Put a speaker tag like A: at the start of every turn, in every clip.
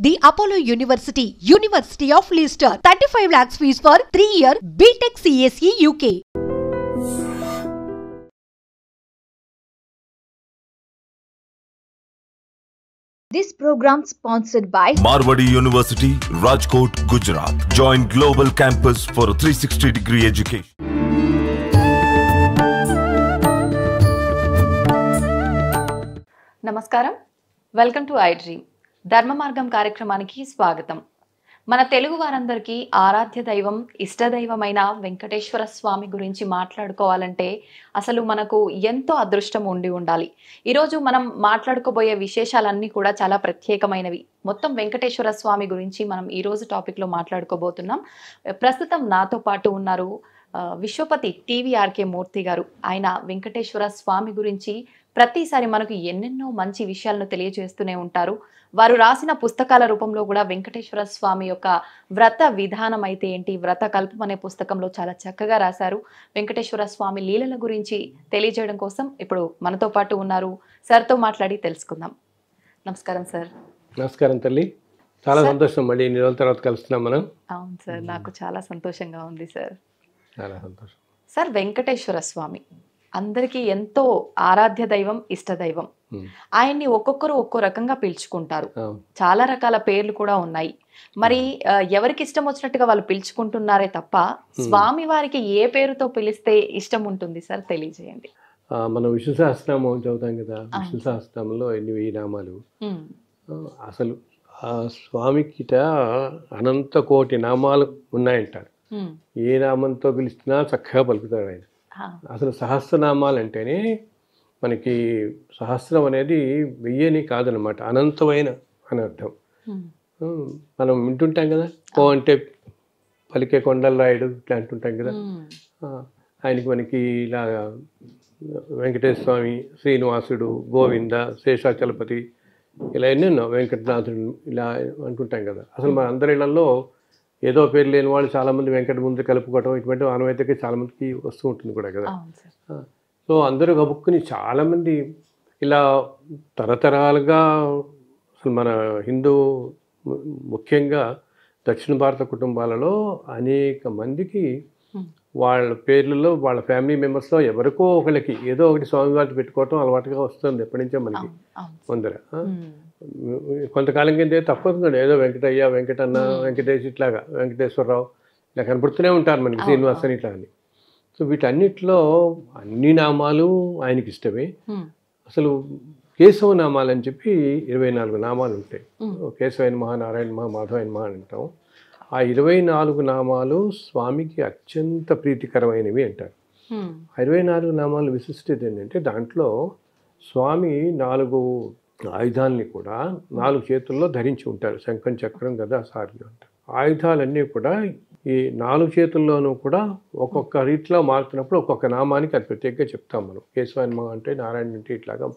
A: The Apollo University, University of Leicester, 35 lakhs fees for 3-year BTech CSE UK. This program sponsored by
B: Marwadi University, Rajkot, Gujarat. Join Global Campus for a 360-degree education.
C: నమస్కారం, welcome to I dream. ధర్మ మార్గం కార్యక్రమానికి స్వాగతం. మన తెలుగు వారందరికీ ఆరాధ్య దైవం, ఇష్టదైవమైన వెంకటేశ్వర స్వామి గురించి మాట్లాడుకోవాలంటే అసలు మనకు ఎంతో అదృష్టం ఉండాలి. ఈరోజు మనం మాట్లాడుకోబోయే విశేషాలన్నీ కూడా చాలా ప్రత్యేకమైనవి. మొత్తం వెంకటేశ్వర స్వామి గురించి మనం ఈరోజు టాపిక్లో మాట్లాడుకోబోతున్నాం. ప్రస్తుతం నాతో పాటు ఉన్నారు విశ్వపతి టీవీఆర్కే మూర్తి గారు. ఆయన వెంకటేశ్వర స్వామి గురించి ప్రతిసారి మనకు ఎన్నెన్నో మంచి విషయాలను తెలియజేస్తూనే ఉంటారు. వారు రాసిన పుస్తకాల రూపంలో కూడా వెంకటేశ్వర స్వామి యొక్క వ్రత విధానం అయితే ఏంటి, వ్రత కల్పం అనే పుస్తకంలో చాలా చక్కగా రాశారు. వెంకటేశ్వర స్వామి లీలల గురించి తెలియజేయడం కోసం ఇప్పుడు మనతో పాటు ఉన్నారు. సార్తో మాట్లాడి తెలుసుకుందాం. నమస్కారం సార్.
D: నమస్కారం తల్లి, చాలా సంతోషం. మళ్ళీ ఇన్ని రోజుల తర్వాత కలుస్తున్నాం మనం.
C: అవును సార్, నాకు చాలా సంతోషంగా ఉంది సార్.
D: చాలా సంతోషం
C: సార్. వెంకటేశ్వర స్వామి అందరికీ ఎంతో ఆరాధ్య దైవం, ఇష్టదైవం. ఆయన్ని ఒక్కొక్కరు ఒక్కో రకంగా పిలుచుకుంటారు. చాలా రకాల పేర్లు కూడా ఉన్నాయి. మరి ఎవరికి ఇష్టం వచ్చినట్టుగా వాళ్ళు పిలుచుకుంటున్నారే తప్ప స్వామి వారికి ఏ పేరుతో పిలిస్తే ఇష్టం ఉంటుంది సార్, తెలియజేయండి.
D: మనం విష్ణు సహస్రనామం చదువుతాం కదా. విష్ణు సహస్రనామంలో ఎన్ని 1000 నామాలు. అసలు ఆ స్వామికిట అనంత కోటి నామాలు ఉన్నాయంటారు. ఏ నామంతో పిలిచినా చక్కగా పలుకుతాడు ఆయన. అసలు సహస్రనామాలు అంటేనే మనకి సహస్రం అనేది 1000 కాదనమాట, అనంతమైన అని అర్థం. మనం వింటుంటాం కదా, కో అంటే పలికే కొండల రాయుడు ఇట్లా అంటుంటాం కదా. ఆయనకి మనకి ఇలా వెంకటేశ్వర స్వామి, శ్రీనివాసుడు, గోవింద, శేషాచలపతి, ఇలా ఎన్నెన్నో, వెంకటనాథుడు ఇలా అంటుంటాం కదా. అసలు మన అందరి ఇళ్లలో ఏదో పేరు లేని వాళ్ళు చాలామంది వెంకట ముందు కలుపుకోవటం ఇటువంటి ఆనవాయితీకి చాలామందికి వస్తూ ఉంటుంది కూడా కదా. సో అందరూ గబుక్కుని చాలామంది ఇలా తరతరాలుగా అసలు మన హిందూ ముఖ్యంగా దక్షిణ భారత కుటుంబాలలో అనేక మందికి వాళ్ళ పేర్లలో వాళ్ళ ఫ్యామిలీ మెంబర్స్లో ఎవరికో ఒకరికి ఏదో ఒకటి స్వామివారిని పెట్టుకోవటం అలవాటుగా వస్తుంది ఎప్పటి నుంచో మనకి ముందర. కొంతకాలం కింద తప్పదు కదా, ఏదో వెంకటయ్య, వెంకటన్న, వెంకటేష్ ఇట్లాగా, వెంకటేశ్వరరావు ఇలా కనపడుతూనే ఉంటారు మనకి, శ్రీనివాస్ అని ఇట్లా అని. సో వీటన్నిటిలో అన్ని నామాలు ఆయనకి ఇష్టమే. అసలు కేశవ నామాలు అని చెప్పి 24 నామాలు ఉంటాయి. కేశవైన మహా, నారాయణ మహా, మాధవైన మహా అని అంటాం. ఆ 24 నామాలు స్వామికి అత్యంత ప్రీతికరమైనవి అంటారు. 24 నామాలు విశిష్టత ఏంటంటే దాంట్లో స్వామి 4 ఆయుధాలని కూడా 4 చేతుల్లో ధరించి ఉంటారు. శంఖం, చక్రం, గద, సారథి అంటారు. ఆయుధాలన్నీ కూడా ఈ 4 చేతుల్లోనూ కూడా ఒక్కొక్క రీతిలో మారుతున్నప్పుడు ఒక్కొక్క నామానికి అది ప్రత్యేకంగా చెప్తాం మనం. కేశవాయన మహా అంటే నారాయణ అంటే ఇట్లాగా,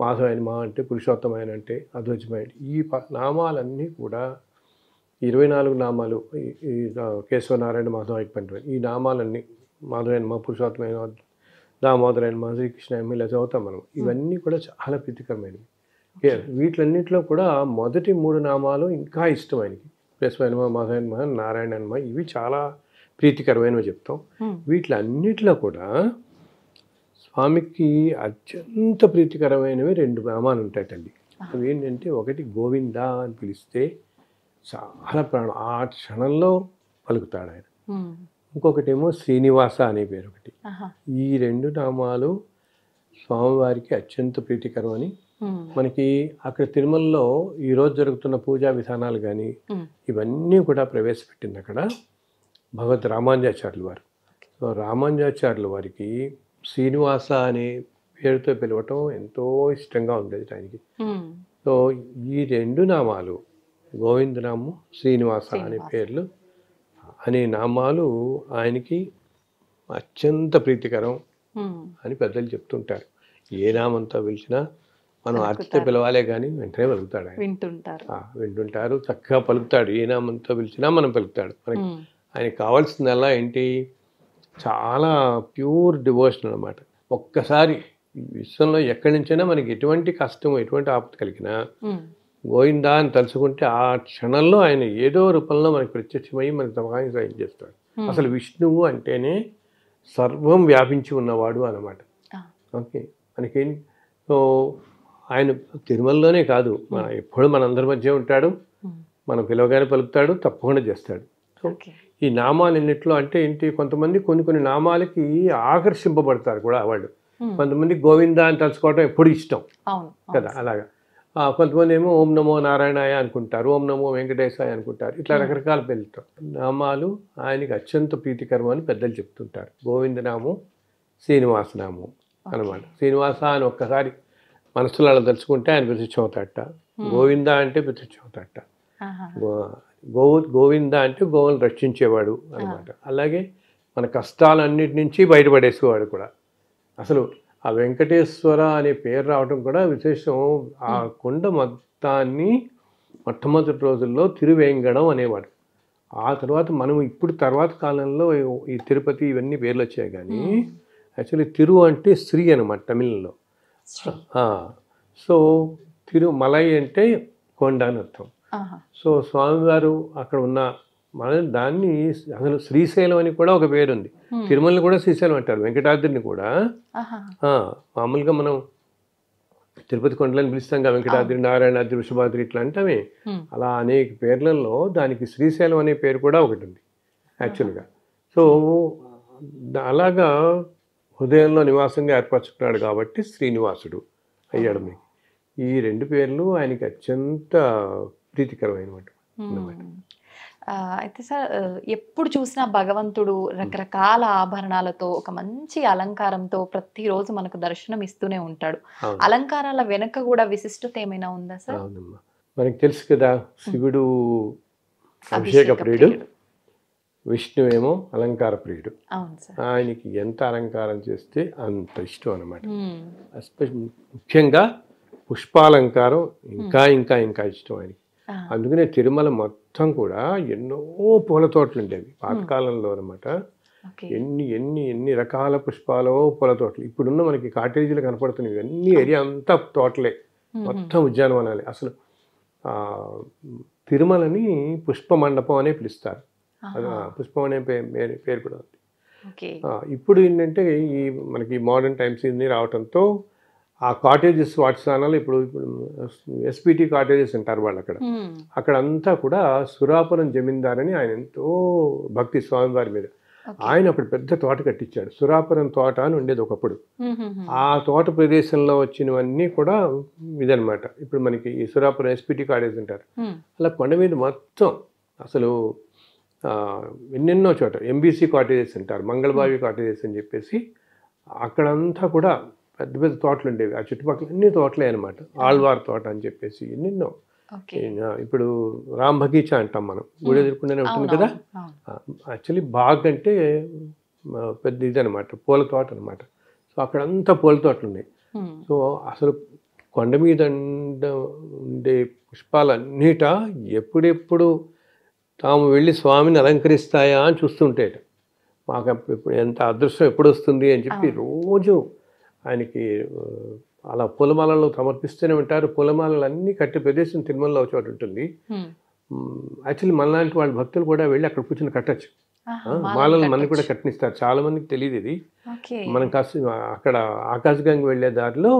D: మాధవాయన మహా అంటే పురుషోత్తమైన అంటే అధ్వజమైన. ఈ నామాలన్నీ కూడా 24 నామాలు, ఈ కేశవనారాయణ మాధవాయన పండుగ, ఈ నామాలన్నీ మాధవాయన మహా, పురుషోత్తమైన, దామోదరాయన మహా, శ్రీకృష్ణ ఇలా చదువుతాం మనం. ఇవన్నీ కూడా చాలా ప్రీతికరమైనవి. వీటిలన్నింటిలో కూడా మొదటి 3 నామాలు ఇంకా ఇష్టం ఆయనకి. కేశవాయన మహా, మాధవాయన మహా, నారాయణ మహా, ఇవి చాలా ప్రీతికరమైనవి చెప్తాం. వీటిలన్నిటిలో కూడా స్వామికి అత్యంత ప్రీతికరమైనవి 2 నామాలు ఉంటాయి తల్లి. అవి ఏంటంటే, ఒకటి గోవింద అని పిలిస్తే చాలా ప్రాణం, ఆ క్షణంలో పలుకుతాడు ఆయన. ఇంకొకటేమో శ్రీనివాస అనే పేరు ఒకటి. ఈ 2 నామాలు స్వామివారికి అత్యంత ప్రీతికరం అని మనకి అక్కడ తిరుమలలో ఈరోజు జరుగుతున్న పూజా విధానాలు కానీ ఇవన్నీ కూడా ప్రవేశపెట్టింది అక్కడ భగవద్ రామానుజాచార్యుల వారు. సో రామానుజాచార్యుల వారికి శ్రీనివాస అనే పేరుతో పిలవటం ఎంతో ఇష్టంగా ఉండేది ఆయనకి. సో ఈ 2 నామాలు, గోవిందనామం, శ్రీనివాస అనే పేర్లు అనే నామాలు ఆయనకి అత్యంత ప్రీతికరం అని పెద్దలు చెప్తుంటారు. ఏ నామంతో పిలిచినా మనం అర్చితో పిలవాలే కానీ వెంటనే పలుకుతాడు ఆయన. వింటుంటారు, చక్కగా పలుకుతాడు. ఏ నామంతో పిలిచినా మనం పలుకుతాడు. మనకి ఆయనకి కావాల్సిందల్లా ఏంటి, చాలా ప్యూర్ డివోషన్ అనమాట. ఒక్కసారి విశ్వంలో ఎక్కడి నుంచైనా మనకి ఎటువంటి కష్టం, ఎటువంటి ఆపద కలిగినా గోవిందా అని తలుచుకుంటే ఆ క్షణంలో ఆయన ఏదో రూపంలో మనకి ప్రత్యక్షమై మనకి సహాయం సాయం చేస్తాడు. అసలు విష్ణువు అంటేనే సర్వం వ్యాపించి ఉన్నవాడు అన్నమాట. ఓకే, మనకేం సో ఆయన తిరుమలలోనే కాదు, ఎప్పుడు మనందరి మధ్య ఉంటాడు, మనం పిలవగానే పలుకుతాడు, తప్పకుండా చేస్తాడు. సో ఈ నామాలన్నింటిలో అంటే ఏంటి, కొంతమంది కొన్ని నామాలకి ఆకర్షింపబడతారు కూడా వాళ్ళు. కొంతమంది గోవిందా అని తలుచుకోవడం ఎప్పుడు ఇష్టం కదా, అలాగా. కొంతమంది ఏమో ఓం నమో నారాయణాయ అనుకుంటారు, ఓం నమో వెంకటేశాయ అనుకుంటారు. ఇట్లా రకరకాల పేర్లతో నామాలు ఆయనకి అత్యంత ప్రీతికరం అని పెద్దలు చెప్తుంటారు. గోవిందనామం, శ్రీనివాసనామం అనమాట. శ్రీనివాస అని ఒక్కసారి మనసులో అలా తలుచుకుంటే ఆయన ప్రత్యక్షం అవుతాడట. గోవింద అంటే ప్రత్యక్షం అవుతాడట. గోవింద అంటే గోవులను రక్షించేవాడు అనమాట. అలాగే మన కష్టాలన్నిటి నుంచి బయటపడేసేవాడు కూడా. అసలు ఆ వెంకటేశ్వర అనే పేరు రావడం కూడా విశేషం. ఆ కొండ మొత్తాన్ని మొట్టమొదటి రోజుల్లో తిరువేంగడం అనేవాడు. ఆ తర్వాత మనం ఇప్పుడు తర్వాత కాలంలో ఈ తిరుపతి ఇవన్నీ పేర్లు వచ్చాయి. కానీ యాక్చువల్లీ తిరు అంటే శ్రీ అనమాట తమిళంలో. సో తిరుమలై అంటే కొండ అని అర్థం. సో స్వామివారు అక్కడ ఉన్న మన దాన్ని అసలు శ్రీశైలం అని కూడా ఒక పేరు ఉంది. తిరుమలని కూడా శ్రీశైలం అంటారు, వెంకటాద్రిని కూడా. మామూలుగా మనం తిరుపతి కొండలని పిలుస్తాం కదా, వెంకటాద్రి, నారాయణాద్రి, వృషభాద్రి ఇట్లా అంటామే. అలా అనేక పేర్లలో దానికి శ్రీశైలం అనే పేరు కూడా ఒకటి ఉంది యాక్చువల్గా. సో అలాగా హృదయంలో నివాసంగా ఏర్పరచుకున్నాడు కాబట్టి శ్రీనివాసుడు అయ్యాడు. మీకు ఈ రెండు పేర్లు ఆయనకి అత్యంత ప్రీతికరమైనటువంటి అన్నమాట.
C: అయితే సార్, ఎప్పుడు చూసినా భగవంతుడు రకరకాల ఆభరణాలతో, ఒక మంచి అలంకారంతో ప్రతిరోజు మనకు దర్శనం ఇస్తూనే ఉంటాడు. అలంకారాల వెనక కూడా విశిష్టత ఏమైనా ఉందా సార్?
D: అవునమ్మా, మనకి తెలుసు కదా, శివుడు అభిషేక ప్రియుడు, విష్ణువు ఏమో అలంకార ప్రియుడు. ఆయనకి ఎంత అలంకారం చేస్తే అంత ఇష్టం అన్నమాట. ముఖ్యంగా పుష్పాలంకారం ఇంకా ఇంకా ఇంకా ఇష్టం ఆయనకి. అందుకనే తిరుమల మొత్తం కూడా ఎన్నో పూల తోటలు ఉండేవి పాతకాలంలో అనమాట. ఎన్ని ఎన్ని ఎన్ని రకాల పుష్పాలు, పూల తోటలు. ఇప్పుడున్న మనకి కాటేజీలు కనపడుతున్నాయి, అన్ని ఏరియా అంతా తోటలే, మొత్తం ఉద్యానవనాలే. అసలు తిరుమలని పుష్ప మండపం అనే పిలుస్తారు. పుష్పం అనే పేరు కూడా ఉంది. ఇప్పుడు ఏంటంటే ఈ మనకి మోడర్న్ టైమ్స్ ఇన్ని రావడంతో ఆ కాటేజెస్ వాటి స్థానాలు ఇప్పుడు ఎస్పీటీ కాటేజెస్ అంటారు వాళ్ళు. అక్కడ అంతా కూడా సురాపురం జమీందార్ అని ఆయన ఎంతో భక్తి స్వామివారి మీద. ఆయన అప్పుడు పెద్ద తోట కట్టించాడు. సురాపురం తోట అని ఉండేది ఒకప్పుడు. ఆ తోట ప్రదేశంలో వచ్చినవన్నీ కూడా ఇదనమాట. ఇప్పుడు మనకి ఈ సురాపురం ఎస్పీటీ కాటేజ్ అంటారు. అలా కొండ మీద మొత్తం అసలు ఎన్నెన్నో చోట ఎంబీసీ కాటేజెస్ అంటారు, మంగళబావి కాటేజెస్ అని చెప్పేసి అక్కడంతా కూడా పెద్ద పెద్ద తోటలు ఉండేవి. ఆ చుట్టుపక్కల అన్ని తోటలే అనమాట. ఆళ్వార్ తోట అని చెప్పేసి ఎన్నెన్నో. ఇప్పుడు రామ్ బగీచా అంటాం మనం, గుడి ఎదుర్కొంటూనే ఉంటుంది కదా. యాక్చువల్లీ బాగ్ అంటే పెద్ద ఇది అనమాట, పూల తోట అనమాట. సో అక్కడంతా పూల తోటలు ఉన్నాయి. సో అసలు కొండ మీద ఉండే పుష్పాలన్నిట ఎప్పుడెప్పుడు తాము వెళ్ళి స్వామిని అలంకరిస్తాయా అని చూస్తుంటేట. మాకు ఇప్పుడు ఎంత అదృష్టం ఎప్పుడు వస్తుంది అని చెప్పి రోజు ఆయనకి అలా పూలమాలలో సమర్పిస్తూనే ఉంటారు. పూలమాలలు అన్నీ కట్టే ప్రదేశం తిరుమలలో ఒక చోటు ఉంటుంది. యాక్చువల్లీ మనలాంటి వాళ్ళ భక్తులు కూడా వెళ్ళి అక్కడ కూర్చొని కట్టచ్చు. మాలలు మనకి కూడా కట్టనిస్తారు. చాలా మందికి తెలియదు ఇది. మనం కాస్త అక్కడ ఆకాశగంగ వెళ్ళే దారిలో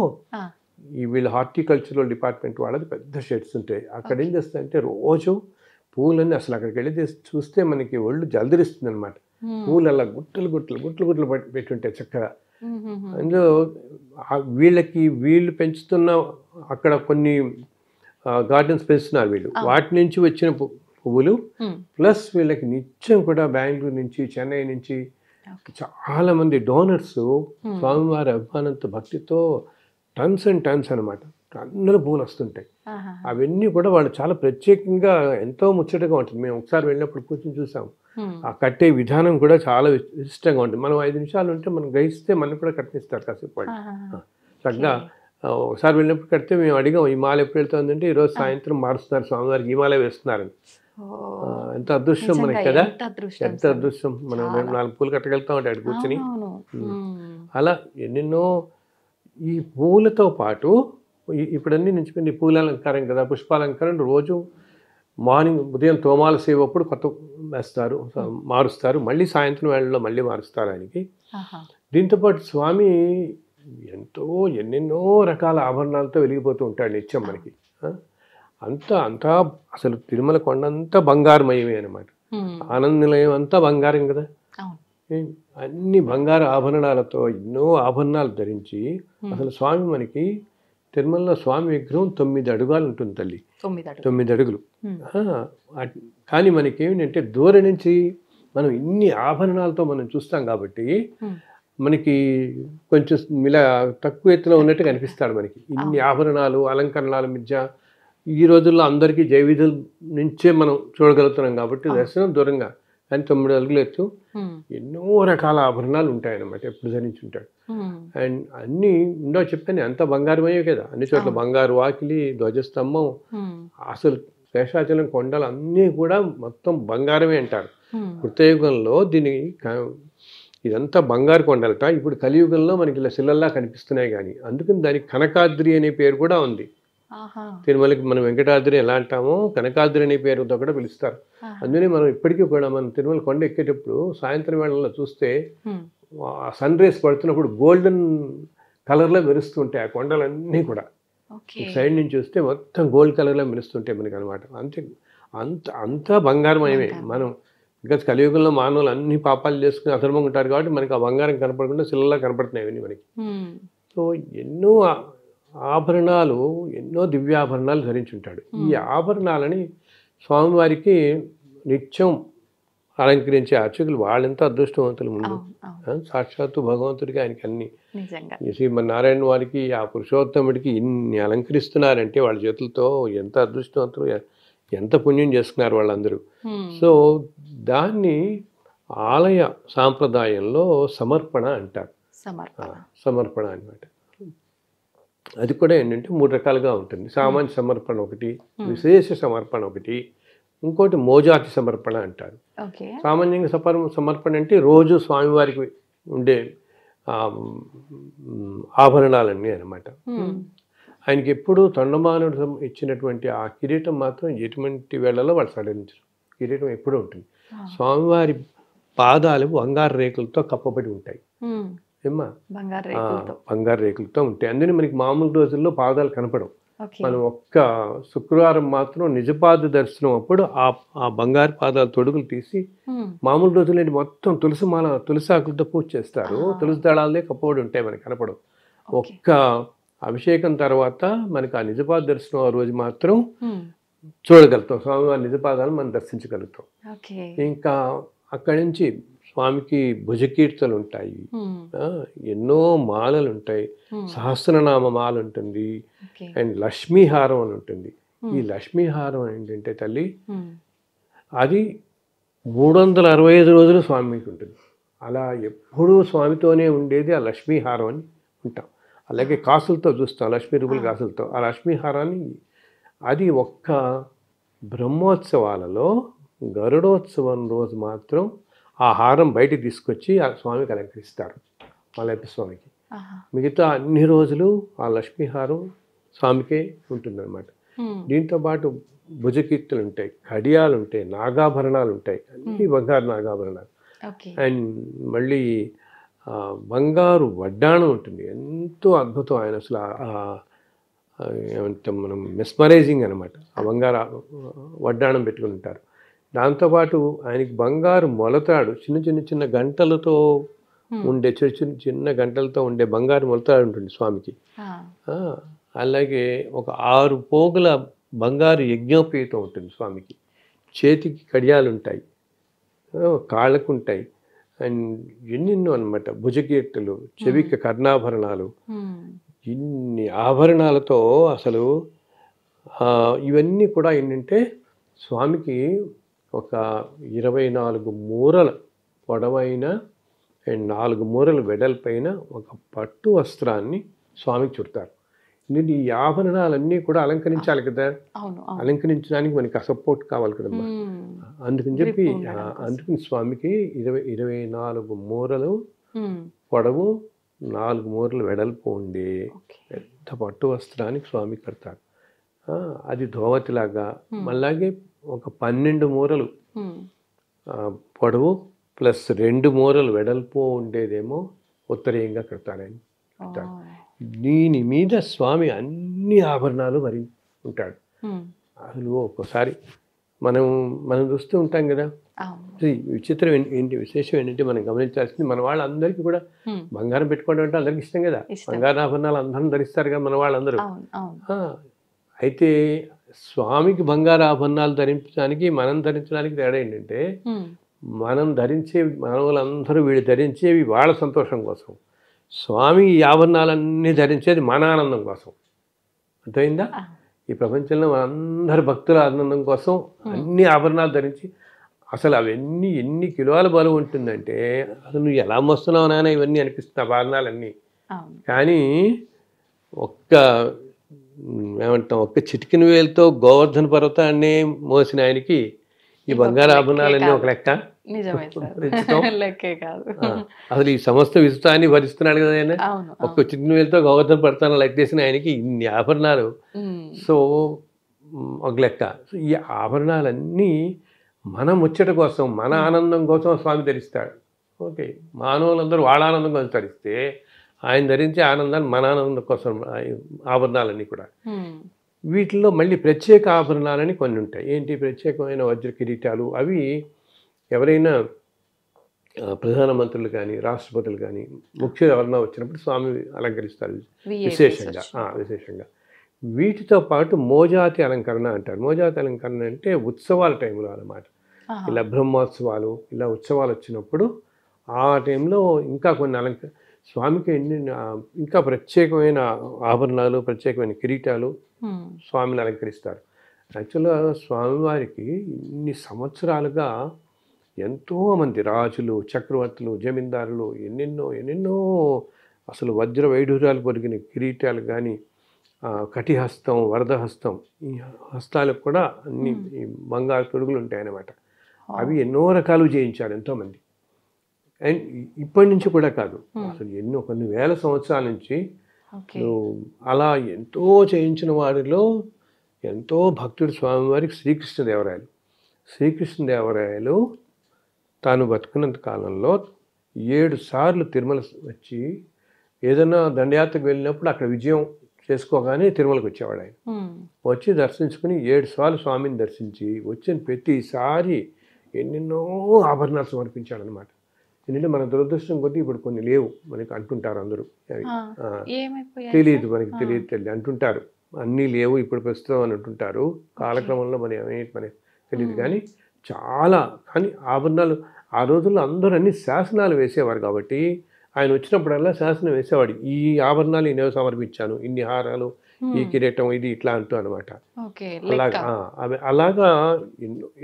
D: ఈ వీళ్ళ హార్టికల్చరల్ డిపార్ట్మెంట్ వాళ్ళది పెద్ద షెడ్స్ ఉంటాయి. అక్కడ ఏం చేస్తారంటే రోజు పూలన్నీ అసలు అక్కడికి వెళ్ళి చూస్తే మనకి ఒళ్ళు జలదరిస్తుంది అనమాట. పూలు అలా గుట్టలు గుట్టలు గుట్టలు గుట్టలు పెట్టుంటాయి చక్కగా. అందులో వీళ్ళు పెంచుతున్న అక్కడ కొన్ని గార్డెన్స్ పెంచుతున్నారు వీళ్ళు. వాటి నుంచి వచ్చిన పువ్వులు ప్లస్ వీళ్ళకి నిత్యం కూడా బెంగళూరు నుంచి, చెన్నై నుంచి చాలా మంది డోనర్స్ స్వామివారి అభిమానంతో భక్తితో టన్స్ అండ్ టన్స్ అనమాట అందులో పూలు వస్తుంటాయి. అవన్నీ కూడా వాళ్ళు చాలా ప్రత్యేకంగా ఎంతో ముచ్చటగా ఉంటుంది. మేము ఒకసారి వెళ్ళినప్పుడు కూర్చొని చూసాము. ఆ కట్టే విధానం కూడా చాలా విశిష్టంగా ఉంటుంది. మనం 5 నిమిషాలు ఉంటే మనం గ్రహిస్తే మనం కూడా కట్టిస్తారు కాసేపు వాళ్ళు. చక్కగా ఒకసారి వెళ్ళినప్పుడు కడితే మేము అడిగాం ఈ మాల ఎప్పుడు వెళ్తుందంటే ఈరోజు సాయంత్రం మారుస్తున్నారు స్వామివారికి, ఈ మాలే వేస్తున్నారని. ఎంత అదృష్టం మనకి కదా, ఎంత అదృష్టం. మనం 4 పూలు కట్టగలుగుతాం అంటే అక్కడ కూర్చొని. అలా ఎన్నెన్నో ఈ పూలతో పాటు ఇప్పుడన్నీ నిలిచిపోయింది పూలాలంకారం కదా, పుష్పాలంకారం రోజు మార్నింగ్ ఉదయం తోమాల సేవ అప్పుడు కొత్త వేస్తారు, మారుస్తారు, మళ్ళీ సాయంత్రం వేళల్లో మళ్ళీ మారుస్తారు ఆయనకి. దీంతోపాటు స్వామి ఎన్నెన్నో రకాల ఆభరణాలతో వెలిగిపోతూ ఉంటాడు నిత్యం మనకి. అంతా అసలు తిరుమల కొండంతా బంగారమయమే అనమాట. ఆనంద నిలయం అంతా బంగారం కదా, అన్ని బంగారు ఆభరణాలతో ఎన్నో ఆభరణాలు ధరించి అసలు స్వామి మనకి తిరుమలలో స్వామి విగ్రహం 9 అడుగులు ఉంటుంది తల్లి, 9 అడుగులు. కానీ మనకి ఏమిటంటే దూరం నుంచి మనం ఇన్ని ఆభరణాలతో మనం చూస్తాం కాబట్టి మనకి కొంచెం ఇలా తక్కువ ఎత్తులో ఉన్నట్టు కనిపిస్తాడు మనకి. ఇన్ని ఆభరణాలు అలంకరణాల మధ్య ఈ రోజుల్లో అందరికీ జైవిధుల నుంచే మనం చూడగలుగుతున్నాం కాబట్టి దర్శనం దూరంగా, కానీ 9 అడుగులు ఎత్తు ఎన్నో రకాల ఆభరణాలు ఉంటాయన్నమాట, ఎప్పుడు ధరించి ఉంటాడు. అండ్ అన్నీ ఉండో చెప్పాను, అంత బంగారమయ్యే కదా, అన్ని చోట్ల బంగారు వాకిలి, ధ్వజస్తంభం, అసలు శేషాచలం కొండలు అన్నీ కూడా మొత్తం బంగారమే అంటారు. కృతయుగంలో ఇదంతా బంగారు కొండలట, ఇప్పుడు కలియుగంలో మనకి ఇలా శిలల్లా కనిపిస్తున్నాయి. కానీ అందుకని దానికి కనకాద్రి అనే పేరు కూడా ఉంది. తిరుమలకి మనం వెంకటాద్రి ఎలా అంటామో కనకాద్రి అనే పేరుతో కూడా పిలుస్తారు. అందుకని మనం ఇప్పటికీ కూడా మనం తిరుమల కొండ ఎక్కేటప్పుడు సాయంత్రం వేళల్లో చూస్తే సన్ రేస్ పడుతున్నప్పుడు గోల్డెన్ కలర్లో మెరుస్తుంటాయి ఆ కొండలన్నీ కూడా. సైడ్ నుంచి చూస్తే మొత్తం గోల్డ్ కలర్లో మెరుస్తుంటాయి మనకి అనమాట. అంతా బంగారమయమే. మనం ఇంకా కలియుగంలో మానవులు అన్ని పాపాలు చేసుకుని అధర్మంగా ఉంటారు కాబట్టి మనకి ఆ బంగారం కనపడకుండా శిలలా కనపడుతున్నాయి అవన్నీ మనకి. సో ఎన్నో ఆభరణాలు, ఎన్నో దివ్యాభరణాలు ధరించి ఉంటాడు. ఈ ఆభరణాలని స్వామివారికి నిత్యం అలంకరించే అర్చకులు వాళ్ళెంత అదృష్టవంతులు. ముందు సాక్షాత్తు భగవంతుడికి ఆయనకి అన్ని, శ్రీమన్నారాయణ వారికి ఆ పురుషోత్తముడికి ఇన్ని అలంకరిస్తున్నారంటే వాళ్ళ చేతులతో ఎంత అదృష్టవంతులు, ఎంత పుణ్యం చేసుకున్నారు వాళ్ళందరూ. సో దాన్ని ఆలయ సాంప్రదాయంలో సమర్పణ అంటారు. సమర్పణ అన్నమాట. అది కూడా ఏంటంటే 3 రకాలుగా ఉంటుంది. సామాన్య సమర్పణ ఒకటి, విశేష సమర్పణ ఒకటి, ఇంకోటి మోజాతి సమర్పణ అంటారు. సామాన్యంగా సమర్పణ అంటే రోజు స్వామివారికి ఉండే ఆభరణాలన్నీ అనమాట. ఆయనకి ఎప్పుడు తొండమానుడు ఇచ్చినటువంటి ఆ కిరీటం మాత్రం ఎటువంటి వేళలో వాళ్ళు సడలించరు. కిరీటం ఎప్పుడూ ఉంటుంది. స్వామివారి పాదాలు బంగారు రేకులతో కప్పబడి ఉంటాయి. ఏమ్మా, బంగారు రేకులతో ఉంటాయి. అందుకని మనకి మామూలు రోజుల్లో పాదాలు కనపడవు. మనం ఒక్క శుక్రవారం మాత్రం నిజపాద దర్శనం అప్పుడు ఆ బంగారు పాదాల తొడుగులు తీసి మామూలు రోజుల్లో మొత్తం తులసి ఆకులతో పూజ చేస్తారు. తులసి దళాలే కప్పబడి ఉంటాయి, మనకి కనపడవు. ఒక్క అభిషేకం తర్వాత మనకి ఆ నిజపాద దర్శనం ఆ రోజు మాత్రం చూడగలుగుతాం. స్వామివారి నిజపాదాలు మనం దర్శించగలుగుతాం. ఇంకా అక్కడి నుంచి స్వామికి భుజకీర్తలు ఉంటాయి, ఎన్నో మాలలు ఉంటాయి, సహస్రనామ మాల ఉంటుంది, అండ్ లక్ష్మీహారం అని ఉంటుంది. ఈ లక్ష్మీహారం ఏంటంటే తల్లి, అది 365 రోజులు స్వామికి ఉంటుంది. అలా ఎప్పుడూ స్వామితోనే ఉండేది ఆ లక్ష్మీహారం అని ఉంటాం. అలాగే కాసులతో చూస్తాం, లక్ష్మీ రూపుల కాసులతో. ఆ లక్ష్మీహారాన్ని అది ఒక్క బ్రహ్మోత్సవాలలో గరుడోత్సవం రోజు మాత్రం ఆ హారం బయటికి తీసుకొచ్చి ఆ స్వామికి అలంకరిస్తారు, మలయప్ప స్వామికి. మిగతా అన్ని రోజులు ఆ లక్ష్మీహారం స్వామికే ఉంటుందన్నమాట. దీంతోపాటు భుజకీర్తులు ఉంటాయి, కడియాలు ఉంటాయి, నాగాభరణాలు ఉంటాయి, అన్ని బంగారు నాగాభరణాలు. అండ్ మళ్ళీ బంగారు వడ్డాణం ఉంటుంది, ఎంతో అద్భుతం. ఆయన అసలు ఏమంటాం మనం, మెస్మరైజింగ్ అనమాట. ఆ బంగారు వడ్డాణం పెట్టుకుని ఉంటారు. దాంతోపాటు ఆయనకి బంగారు మొలతాడు, చిన్న గంటలతో ఉండే చిన్న గంటలతో ఉండే బంగారు మొలతాడు ఉంటుంది స్వామికి. అలాగే ఒక 6 పోగుల బంగారు యజ్ఞోపేతం ఉంటుంది స్వామికి. చేతికి కడియాలు ఉంటాయి, కాళ్ళకు ఉంటాయి, అండ్ ఎన్నెన్నో అనమాట. భుజకీర్తులు, చెవికి కర్ణాభరణాలు, ఇన్ని ఆభరణాలతో అసలు ఇవన్నీ కూడా ఏంటంటే స్వామికి ఒక 24 మూరల పొడవైన అండ్ 4 మూరల వెడల్పైన ఒక పట్టు వస్త్రాన్ని స్వామికి చుడతారు. ఈ ఆభరణాలన్నీ కూడా అలంకరించాలి కదా, అలంకరించడానికి మనకి సపోర్ట్ కావాలి కదమ్మా. అందుకని స్వామికి 24 మూరలు పొడవు, 4 మూరలు వెడల్పు ఉండే పెద్ద పట్టు వస్త్రానికి స్వామి కడతారు. అది ధోవతిలాగా, అలాగే ఒక 12 మూరలు పొడవు ప్లస్ 2 మూరలు వెడల్పు ఉండేదేమో ఉత్తరీయంగా కడతారని కడతాడు. దీని మీద స్వామి అన్ని ఆభరణాలు మరి ఉంటాడు. అసలు ఒక్కోసారి మనం చూస్తూ ఉంటాం కదా. విచిత్రం ఏంటి, విశేషం ఏంటంటే మనం గమనించాల్సింది, మన వాళ్ళందరికీ కూడా బంగారం పెట్టుకోవడం అంటే అందరికి ఇష్టం కదా. బంగారు ఆభరణాలు అందరం ధరిస్తారు కదా మన వాళ్ళందరూ. అయితే స్వామికి బంగారు ఆభరణాలు ధరించడానికి మనం ధరించడానికి తేడా ఏంటంటే, మనం ధరించేవి మానవులందరూ వీళ్ళు ధరించేవి వాళ్ళ సంతోషం కోసం, స్వామి ఈ ఆభరణాలన్నీ ధరించేది మన ఆనందం కోసం. అర్థమైందా? ఈ ప్రపంచంలో మనందరి భక్తుల ఆనందం కోసం అన్ని ఆభరణాలు ధరించి, అసలు అవన్నీ ఎన్ని కిలోల బరువు ఉంటుందంటే, అసలు నువ్వు ఎలా మోస్తున్నావు నాన్న ఇవన్నీ అనిపిస్తుంది ఆభరణాలన్నీ. కానీ ఒక్క చిటికిన వేలతో గోవర్ధన పర్వతాన్ని మోసిన ఆయనకి ఈ బంగారు ఆభరణాలన్నీ ఒక లెక్క. అసలు ఈ సమస్త విశ్వాన్ని భరిస్తున్నాడు కదా ఆయన. ఒక్క చిటికిన వేలతో గోవర్ధన పర్వతాన్ని లెక్కేసిన ఆయనకి ఇన్ని ఆభరణాలు. సో ఒక లెక్క. ఈ ఆభరణాలన్నీ మన ముచ్చట కోసం, మన ఆనందం కోసం స్వామి ధరిస్తాడు. ఓకే, మానవులందరూ వాళ్ళ ఆనందం కోసం ధరిస్తే, ఆయన ధరించే ఆనందాన్ని మన ఆనందం కోసం ఆభరణాలన్నీ కూడా. వీటిల్లో మళ్ళీ ప్రత్యేక ఆభరణాలని కొన్ని ఉంటాయి. ఏంటి ప్రత్యేకమైన వజ్ర కిరీటాలు? అవి ఎవరైనా ప్రధానమంత్రులు కానీ రాష్ట్రపతులు కానీ ముఖ్య ఎవరన్నా వచ్చినప్పుడు స్వామి అలంకరిస్తారు విశేషంగా. వీటితో పాటు మోజాతి అలంకరణ అంటారు. మోజాతి అలంకరణ అంటే ఉత్సవాల టైంలో అన్నమాట. ఇలా బ్రహ్మోత్సవాలు, ఇలా ఉత్సవాలు వచ్చినప్పుడు ఆ టైంలో ఇంకా కొన్ని స్వామికి ఇంకా ప్రత్యేకమైన ఆభరణాలు, ప్రత్యేకమైన కిరీటాలు స్వామిని అలంకరిస్తారు. యాక్చువల్గా స్వామివారికి ఇన్ని సంవత్సరాలుగా ఎంతోమంది రాజులు, చక్రవర్తులు, జమీందారులు ఎన్నెన్నో అసలు వజ్ర వైఢూర్యాలు పొరిగిన కిరీటాలు కానీ, కటిహస్తం, వరదహస్తం, ఈ హస్తాలకు కూడా అన్ని బంగారు తొడుగులు ఉంటాయన్నమాట. అవి ఎన్నో రకాలు చేయించారు ఎంతోమంది. అండ్ ఇప్పటి నుంచి కూడా కాదు, అసలు కొన్ని వేల సంవత్సరాల నుంచి అలా ఎంతో చేయించిన వారిలో ఎంతో భక్తుడు స్వామివారికి శ్రీకృష్ణదేవరాయలు తాను బతుకున్నంత కాలంలో 7 సార్లు తిరుమల వచ్చి ఏదైనా దండయాత్రకు వెళ్ళినప్పుడు అక్కడ విజయం చేసుకోగానే తిరుమలకు వచ్చేవాడు. ఆయన వచ్చి దర్శించుకుని 7 సార్లు స్వామిని దర్శించి వచ్చిన ప్రతిసారి ఎన్నెన్నో ఆభరణాలు సమర్పించాడు అనమాట. ఎందుకంటే మన దురదృష్టం కొద్దీ ఇప్పుడు కొన్ని లేవు మనకి అంటుంటారు అందరూ. తెలియదు, మనకి తెలియదు అంటుంటారు. అన్నీ లేవు ఇప్పుడు ప్రస్తుతం అని అంటుంటారు. కాలక్రమంలో మనకి తెలియదు. కానీ కానీ ఆభరణాలు ఆ రోజుల్లో అందరూ అన్ని శాసనాలు వేసేవారు కాబట్టి ఆయన వచ్చినప్పుడల్లా శాసనం వేసేవాడు. ఈ ఆభరణాలు నేను సమర్పించాను, ఇన్ని హారాలు, ఈ కిరీటం, ఇది ఇట్లా అంటూ అనమాట. అలాగా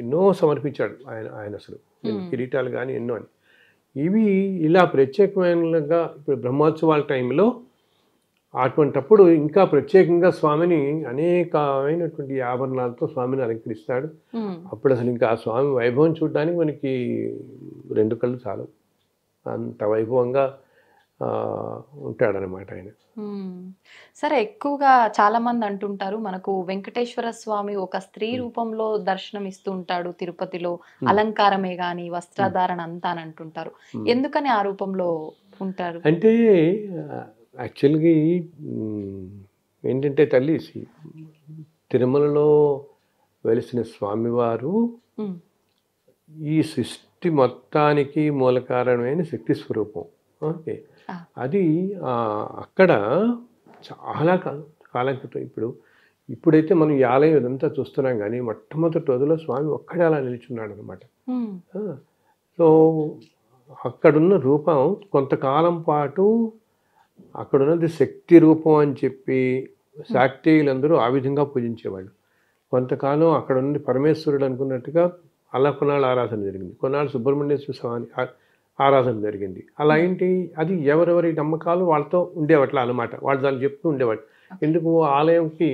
D: ఎన్నో సమర్పించాడు ఆయన అసలు కిరీటాలు కానీ ఎన్నో అని. ఇవి ఇలా ప్రత్యేకమైనగా ఇప్పుడు బ్రహ్మోత్సవాల టైంలో అటువంటప్పుడు ఇంకా ప్రత్యేకంగా స్వామిని అనేకమైనటువంటి ఆభరణాలతో స్వామిని అలంకరిస్తాడు. అప్పుడు అసలు ఇంకా ఆ స్వామి వైభవం చూడడానికి మనకి 2 కళ్ళు చాలు, అంత వైభవంగా ఉంటాడనమాట ఆయన.
C: సరే, ఎక్కువగా చాలా మంది అంటుంటారు మనకు వెంకటేశ్వర స్వామి ఒక స్త్రీ రూపంలో దర్శనం ఇస్తూ ఉంటాడు తిరుపతిలో, అలంకారమే గాని వస్త్రధారణ అంతా అని అంటుంటారు. ఎందుకని ఆ రూపంలో ఉంటారు
D: అంటే యాక్చువల్గా ఏంటంటే తల్లి తిరుమలలో వెలిసిన స్వామివారు ఈ సృష్టి మొత్తానికి మూల కారణమైన శక్తి స్వరూపం. ఓకే, అది అక్కడ చాలా కాలం క్రితం, ఇప్పుడైతే మనం ఈ ఆలయం ఇదంతా చూస్తున్నాం కానీ మొట్టమొదటి రోజులో స్వామి ఒక్కడే అలా నిల్చున్నాడు అనమాట. సో అక్కడున్న రూపం కొంతకాలం పాటు అక్కడున్నది శక్తి రూపం అని చెప్పి శాక్తేయులందరూ ఆ విధంగా పూజించేవాళ్ళు. కొంతకాలం అక్కడ ఉన్నది పరమేశ్వరుడు అనుకున్నట్టుగా అలా కొన్నాళ్ళు ఆరాధన జరిగింది, కొన్నాళ్ళు సుబ్రహ్మణ్యేశ్వర స్వామి ఆరాధన జరిగింది. అలా ఏంటి, అది ఎవరెవరి నమ్మకాలు వాళ్ళతో ఉండేవట్లా అనమాట. వాళ్ళు దాన్ని చెప్తూ ఉండేవాళ్ళు. ఎందుకు, ఆలయంకి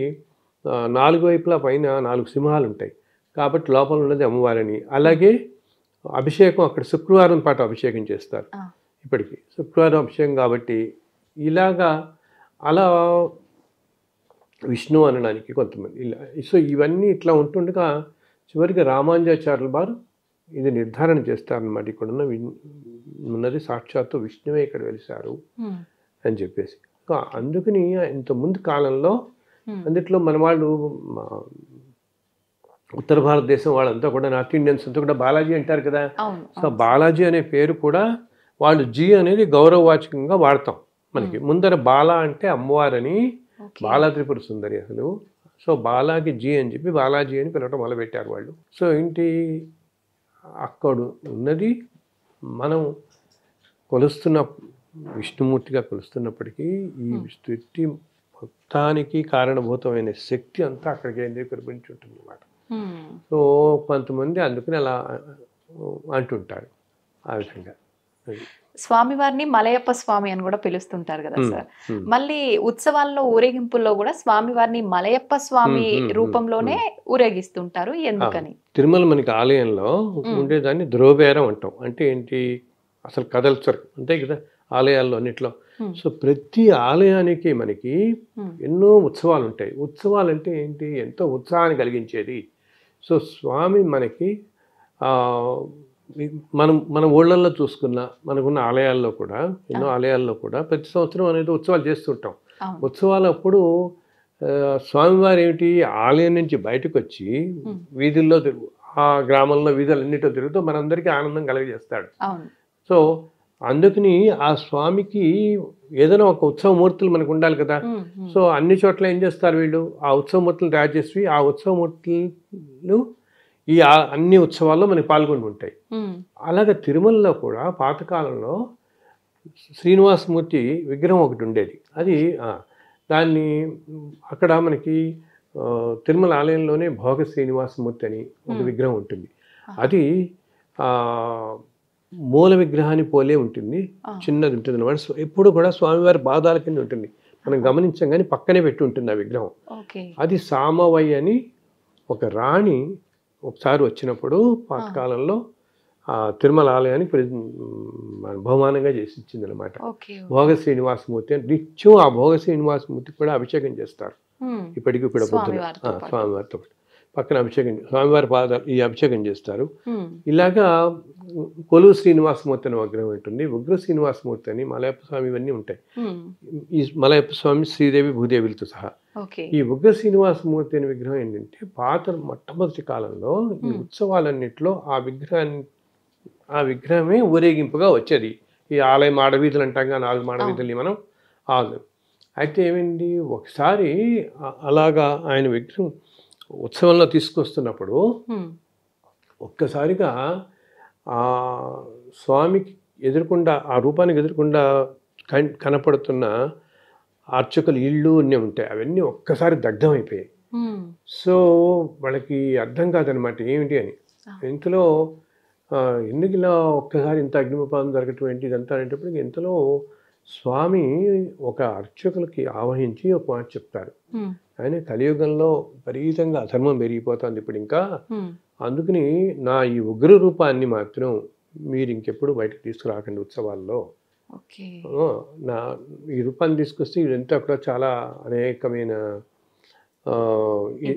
D: 4 వైపులా పైన 4 సింహాలు ఉంటాయి కాబట్టి లోపల ఉన్నది అమ్మవారని. అలాగే అభిషేకం అక్కడ శుక్రవారం పాటు అభిషేకం చేస్తారు. ఇప్పటికీ శుక్రవారం అభిషేకం కాబట్టి ఇలాగా అలా విష్ణు అనడానికి కొంతమంది ఇలా. సో ఇవన్నీ ఇట్లా ఉంటుండగా చివరికి రామానుజాచార్యుల వారు ఇది నిర్ధారణ చేస్తారనమాట. ఇక్కడున్న ఉన్నది సాక్షాత్తు విష్ణువే ఇక్కడ వెలిశారు అని చెప్పేసి. అందుకని ఇంత ముందు కాలంలో అందుట్లో మన వాళ్ళు ఉత్తర భారతదేశం వాళ్ళంతా కూడా నార్త్ ఇండియన్స్ అంతా కూడా బాలాజీ అంటారు కదా. సో బాలాజీ అనే పేరు కూడా వాళ్ళు జీ అనేది గౌరవవాచకంగా వాడతాం. మనకి ముందర బాలా అంటే అమ్మవారని, బాలా త్రిపుర సుందరి అసలు. సో బాలాకి జీ అని చెప్పి బాలాజీ అని పిలవటం మొదలుపెట్టారు వాళ్ళు. సో ఏంటి అక్కడ ఉన్నది మనం కొలుస్తున్న విష్ణుమూర్తిగా కొలుస్తున్నప్పటికీ ఈ సృష్టి మొత్తానికి కారణభూతమైన శక్తి అంతా అక్కడ కేంద్రీకరించి ఉంటుంది అన్నమాట. సో కొంతమంది అందుకని అలా అంటుంటారు ఆ విధంగా.
C: స్వామివారిని మలయప్ప స్వామి అని కూడా పిలుస్తుంటారు కదా సార్. మళ్ళీ ఉత్సవాల్లో ఊరేగింపుల్లో కూడా స్వామివారిని మలయప్ప స్వామి రూపంలోనే ఊరేగిస్తుంటారు. ఎందుకని?
D: తిరుమల మనకి ఆలయంలో ఉండేదాన్ని ధ్రువబేరం అంటాం. అంటే ఏంటి, అసలు కదల్చరు అంతే కదా ఆలయాల్లో అన్నిట్లో. సో ప్రతి ఆలయానికి మనకి ఎన్నో ఉత్సవాలు ఉంటాయి. ఉత్సవాలు అంటే ఏంటి, ఎంతో ఉత్సాహాన్ని కలిగించేది. సో స్వామి మనకి మన ఊళ్ళల్లో చూసుకున్న మనకున్న ఆలయాల్లో కూడా ఎన్నో ఆలయాల్లో కూడా ప్రతి సంవత్సరం అనేది ఉత్సవాలు చేస్తుంటాం. ఉత్సవాలు అప్పుడు స్వామివారు ఏమిటి ఆలయం నుంచి బయటకు వచ్చి వీధుల్లో ఆ గ్రామంలో వీధులన్నిటిలో తిరుగుతూ మనందరికీ ఆనందం కలగజేస్తాడు. సో అందుకని ఆ స్వామికి ఏదైనా ఒక ఉత్సవమూర్తులు మనకు ఉండాలి కదా. సో అన్ని చోట్ల ఏం చేస్తారు వీళ్ళు, ఆ ఉత్సవమూర్తులు తయారు చేసి ఆ ఉత్సవమూర్తులు ఈ అన్ని ఉత్సవాల్లో మనకి పాల్గొని ఉంటాయి. అలాగే తిరుమలలో కూడా పాతకాలంలో శ్రీనివాసమూర్తి విగ్రహం ఒకటి ఉండేది. అది దాన్ని అక్కడ మనకి తిరుమల ఆలయంలోనే భోగ శ్రీనివాసమూర్తి అని ఒక విగ్రహం ఉంటుంది. అది మూల విగ్రహాన్ని పోలే ఉంటుంది, చిన్నది ఉంటుంది అన్నమాట. ఎప్పుడు కూడా స్వామివారి పాదాల కింద ఉంటుంది, మనం గమనించాం కానీ పక్కనే పెట్టి ఉంటుంది ఆ విగ్రహం. అది సామవయ్య అని ఒక రాణి ఒకసారి వచ్చినప్పుడు పాతకాలంలో తిరుమల ఆలయానికి బహుమానంగా చేసి ఇచ్చింది అనమాట. భోగ శ్రీనివాసమూర్తి అని నిత్యం ఆ భోగ శ్రీనివాసమూర్తికి కూడా అభిషేకం చేస్తారు. ఇప్పటికీ కూడా పొద్దున స్వామివారితో పక్కన అభిషేకం, స్వామివారి పాదాలు ఈ అభిషేకం చేస్తారు. ఇలాగా కొలువు శ్రీనివాసమూర్తి అనే విగ్రహం ఉంటుంది, ఉగ్ర శ్రీనివాసమూర్తి అని, మలయప్ప స్వామి ఇవన్నీ ఉంటాయి. ఈ మలయప్ప స్వామి శ్రీదేవి భూదేవిలతో సహా. ఈ ఉగ్ర శ్రీనివాసమూర్తి అనే విగ్రహం ఏంటంటే మొట్టమొదటి కాలంలో ఈ ఉత్సవాలన్నింటిలో ఆ విగ్రహమే ఊరేగింపుగా వచ్చేది. ఈ ఆలయ మాడవీధులు అంటాం కానీ 4 మాడవీధుల్ని మనం అయితే ఏమైంది, ఒకసారి అలాగా ఆయన విగ్రహం ఉత్సవంలో తీసుకొస్తున్నప్పుడు ఒక్కసారిగా ఆ స్వామికి ఎదురుకుండా, ఆ రూపానికి ఎదురుకుండా కనపడుతున్న అర్చకులు ఇళ్ళు అన్నీ ఉంటాయి, అవన్నీ ఒక్కసారి దగ్ధమైపోయాయి. సో వాళ్ళకి అర్థం కాదనమాట ఏమిటి అని. ఇంతలో ఎందుకు ఇలా ఒక్కసారి ఇంత అగ్నిమపాదం జరగటం ఏంటి ఇదంతా అనేటప్పటికి ఇంతలో స్వామి ఒక అర్చకులకి ఆవహించి ఒక మాట చెప్తారు. ఆయన కలియుగంలో విపరీతంగా అధర్మం పెరిగిపోతుంది ఇప్పుడు ఇంకా, అందుకని నా ఈ ఉగ్ర రూపాన్ని మాత్రం మీరు ఇంకెప్పుడు బయటకు తీసుకురాకండి ఉత్సవాల్లో. నా ఈ రూపాన్ని తీసుకొస్తే ఇదంతా అక్కడ చాలా అనేకమైన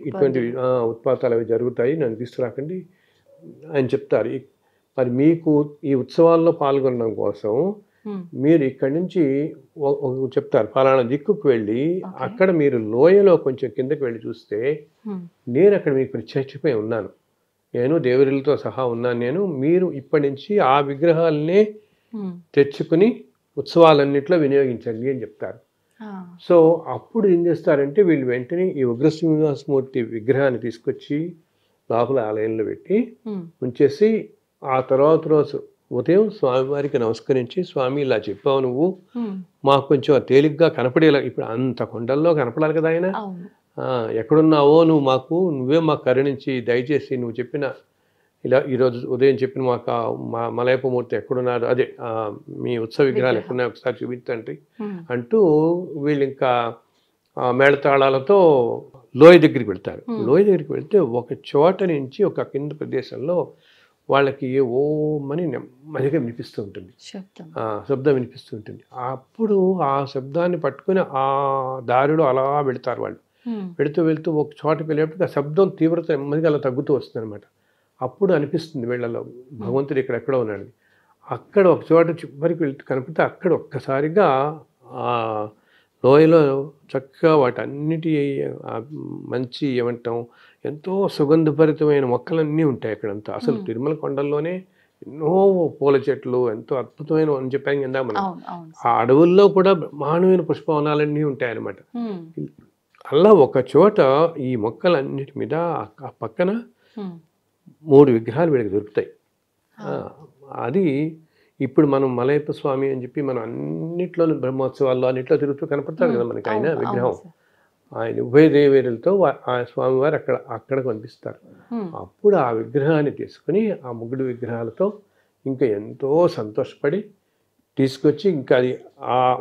D: ఇటువంటి ఉత్పాతాలు అవి జరుగుతాయి, నన్ను తీసుకురాకండి అని చెప్తారు. మరి మీకు ఈ ఉత్సవాల్లో పాల్గొనడం కోసం మీరు ఇక్కడి నుంచి చెప్తారు ఫలానా దిక్కుకు వెళ్ళి అక్కడ మీరు లోయలో కొంచెం కిందకి వెళ్ళి చూస్తే నేను అక్కడ మీకు ప్రత్యక్షమై ఉన్నాను, నేను దేవరులతో సహా ఉన్నాను, మీరు ఇప్పటి నుంచి ఆ విగ్రహాలనే తెచ్చుకుని ఉత్సవాలన్నింటిలో వినియోగించండి అని చెప్తారు. సో అప్పుడు ఏం చేస్తారంటే వీళ్ళు వెంటనే ఈ ఉగ్ర శ్రీనివాసమూర్తి విగ్రహాన్ని తీసుకొచ్చి లోపల ఆలయంలో పెట్టి ఉంచేసి ఆ తర్వాత రోజు ఉదయం స్వామివారికి నమస్కరించి, స్వామి ఇలా చెప్పావు నువ్వు, మాకు కొంచెం తేలిగ్గా కనపడేలా, ఇప్పుడు అంత కొండల్లో కనపడాలి కదా ఆయన, ఎక్కడున్నావో నువ్వే మాకు కరుణించి దయచేసి నువ్వు చెప్పిన ఇలా ఈరోజు ఉదయం చెప్పిన మా మలయప్పమూర్తి ఎక్కడున్నారు, అదే మీ ఉత్సవ విగ్రహాలు ఎక్కడున్నాయో ఒకసారి చూపించండి అంటూ వీళ్ళు ఇంకా మేళతాళాలతో లోయ దగ్గరికి వెళ్తారు. లోయ దగ్గరికి వెళ్తే ఒక చోట నుంచి ఒక కింద ప్రదేశంలో వాళ్ళకి ఓమని నెమ్మదిగా వినిపిస్తూ ఉంటుంది, శబ్దం వినిపిస్తూ ఉంటుంది. అప్పుడు ఆ శబ్దాన్ని పట్టుకుని ఆ దారిలో అలా వెళతారు వాళ్ళు. వెళుతూ వెళుతూ ఒక చోటకి వెళ్ళేప్పటికి ఆ శబ్దం తీవ్రత నెమ్మదిగా అలా తగ్గుతూ వస్తుంది అనమాట. అప్పుడు అనిపిస్తుంది వీళ్ళలో భగవంతుడు ఇక్కడెక్కడో ఉన్నాడు. అక్కడ ఒక చోట చివరికి వెళ్తూ కనిపితే అక్కడ ఒక్కసారిగా ఆ లోయలో చక్కగా వాటన్నిటి మంచి ఏమంటాం ఎంతో సుగంధభరితమైన మొక్కలన్నీ ఉంటాయి అక్కడంతా. అసలు తిరుమల కొండల్లోనే ఎన్నో పూల చెట్లు ఎంతో అద్భుతమైన అని చెప్పాను కదా మనం. ఆ అడవుల్లో కూడా బ్రహ్మాండమైన పుష్పవనాలన్నీ ఉంటాయన్నమాట. అలా ఒక చోట ఈ మొక్కలన్నిటి మీద ఆ పక్కన 3 విగ్రహాలు వీళ్ళకి దొరుకుతాయి. అది ఇప్పుడు మనం మలయప్ప స్వామి అని చెప్పి మనం అన్నిట్లోనూ బ్రహ్మోత్సవాల్లో అన్నిట్లో తిరుగుతూ కనపడతాడు కదా మనకి ఆయన విగ్రహం. ఆయన ఉభయ దేవేరులతో ఆ స్వామివారు అక్కడ కనిపిస్తారు. అప్పుడు ఆ విగ్రహాన్ని తీసుకుని ఆ 3 విగ్రహాలతో ఇంకా ఎంతో సంతోషపడి తీసుకొచ్చి ఇంకా అది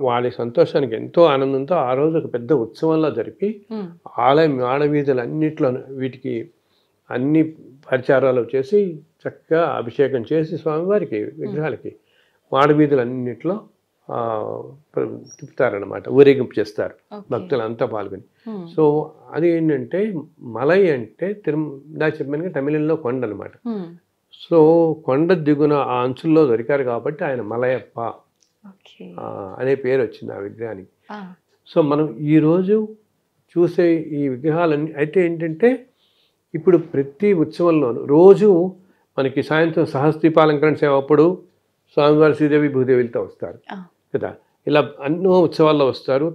D: వాళ్ళ సంతోషానికి ఎంతో ఆనందంతో ఆ రోజు ఒక పెద్ద ఉత్సవంలో జరిపి ఆలయం ఆడవీధులు అన్నిట్లోనూ వీటికి అన్ని పరిచారాలు చేసి చక్కగా అభిషేకం చేసి స్వామివారికి విగ్రహాలకి మాడవీధులన్నింటిలో తిప్పుతారనమాట, ఊరేగింపు చేస్తారు భక్తులంతా పాల్గొని. సో అది ఏంటంటే మలై అంటే ఇందాక చెప్పాను తమిళంలో కొండ అనమాట. సో కొండ దిగున ఆ అంచుల్లో దొరికారు కాబట్టి ఆయన మలయప్ప అనే పేరు వచ్చింది ఆ విగ్రహానికి. సో మనం ఈరోజు చూసే ఈ విగ్రహాలన్నీ అయితే ఏంటంటే ఇప్పుడు ప్రతి ఉత్సవంలోనూ రోజు మనకి సాయంత్రం సహస్రదీపాలంకరణ సేవ అప్పుడు స్వామివారి శ్రీదేవి భూదేవిలతో వస్తారు కదా, ఇలా ఎన్నో ఉత్సవాల్లో వస్తారు.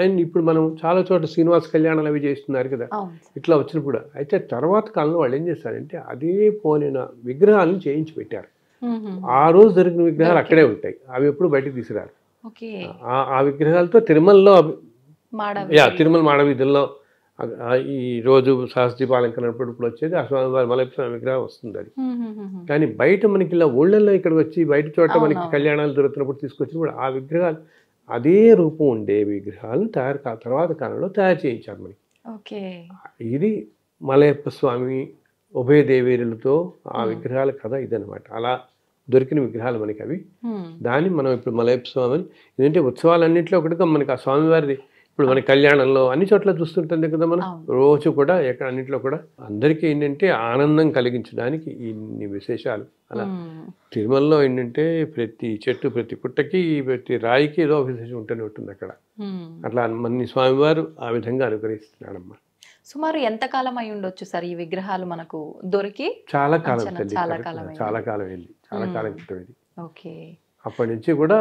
D: అండ్ ఇప్పుడు మనం చాలా చోట్ల శ్రీనివాస కళ్యాణాలు అవి చేస్తున్నారు కదా, ఇట్లా వచ్చినప్పుడు అయితే తర్వాత కాలంలో వాళ్ళు ఏం చేస్తారంటే అదే పోలిన విగ్రహాలను చేయించి పెట్టారు. ఆ రోజు జరిగిన విగ్రహాలు అక్కడే ఉంటాయి, అవి ఎప్పుడు బయటకు తీసుకురారు. ఆ విగ్రహాలతో తిరుమలలో తిరుమల మాడవీధుల్లో ఈ రోజు సహస్రదీపాలంకరణప్పుడు వచ్చేది ఆ స్వామివారి మలయప్ప స్వామి విగ్రహం వస్తుంది. అది కానీ బయట మనకి ఇలా ఊళ్ళల్లో ఇక్కడికి వచ్చి బయట చోట మనకి కళ్యాణాలు జరుగుతున్నప్పుడు తీసుకొచ్చినప్పుడు ఆ విగ్రహాలు అదే రూపం ఉండే విగ్రహాలు తర్వాత కాలంలో తయారు చేయించారు మనకి. ఇది మలయప్ప స్వామి ఉభయ దేవేరులతో ఆ విగ్రహాల కథ ఇదనమాట. అలా దొరికిన విగ్రహాలు మనకి అవి. దాన్ని మనం ఇప్పుడు మలయప్ప స్వామి ఎందుకంటే ఉత్సవాలన్నింటిలో ఒకటిగా మనకి ఆ స్వామివారిది ఇప్పుడు మన కళ్యాణంలో అన్ని చోట్ల చూస్తుంటుంది కదా మనం రోజు కూడా ఎక్కడ అన్నింటిలో కూడా అందరికీ ఏంటంటే ఆనందం కలిగించడానికి ఇన్ని విశేషాలు. అలా తిరుమలలో ఏంటంటే ప్రతి చెట్టు ప్రతి పుట్టకి ప్రతి రాయికి ఏదో విశేషం ఉంటూనే ఉంటుంది అక్కడ. అట్లా మన స్వామివారు ఆ విధంగా అనుగ్రహిస్తున్నాడమ్మా.
C: సుమారు ఎంత కాలం అయి ఉండొచ్చు సార్ ఈ విగ్రహాలు మనకు దొరికి?
D: చాలా కాలం తల్లి, చాలా కాలం వెళ్ళి చాలా కాలం క్రితం ఇది. అప్పటి నుంచి కూడా